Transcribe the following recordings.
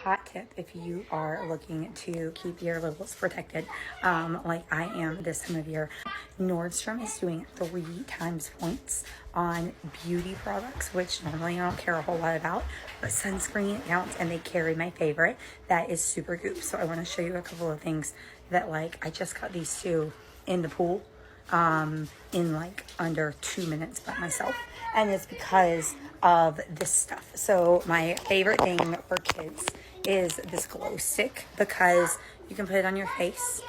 hot tip if you are looking to keep your littles protected, like I am this time of year. Nordstrom is doing 3 times points on beauty products, which normally I don't care a whole lot about, but sunscreen counts, and they carry my favorite. That is Supergoop. So I want to show you a couple of things that, like, I just got these 2 in the pool in like under 2 minutes by myself, and it's because of this stuff. So my favorite thing for kids is this glow stick, because you can put it on your face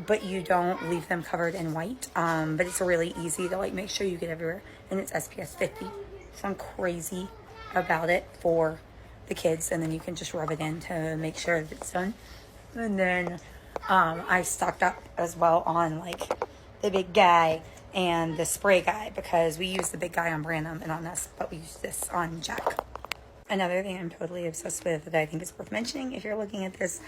but you don't leave them covered in white, but it's really easy to like make sure you get everywhere, and it's SPF 50, so I'm crazy about it for the kids. And then you can just rub it in to make sure that it's done. And then I stocked up as well on like the big guy and the spray guy, because we use the big guy on Branham and on us, but we use this on Jack. Another thing I'm totally obsessed with that I think is worth mentioning if you're looking at this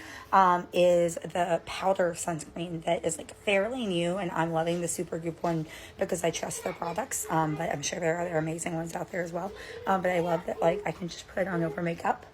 is the powder sunscreen that is like fairly new, and I'm loving the Supergoop one because I trust their products, but I'm sure there are other amazing ones out there as well. But I love that, like, I can just put it on over makeup,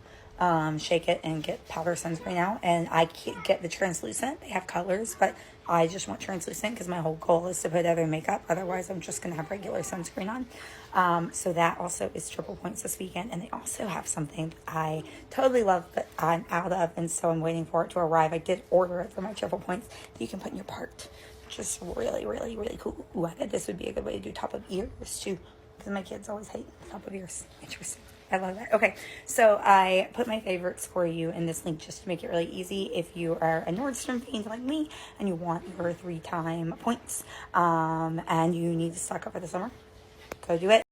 shake it, and get powder sunscreen out. And I can't get the translucent. They have colors, but I just want translucent because my whole goal is to put other makeup. Otherwise, I'm just going to have regular sunscreen on. So that also is triple points this weekend. And they also have something that I totally love, but I'm out of, and so I'm waiting for it to arrive. I did order it for my triple points that you can put in your part, which is really, really, really cool. Ooh, I thought this would be a good way to do top of ears too, because my kids always hate top of ears. Interesting. I love that. Okay, so I put my favorites for you in this link just to make it really easy. If you are a Nordstrom fiend like me and you want your 3-time points, and you need to stock up for the summer, go do it.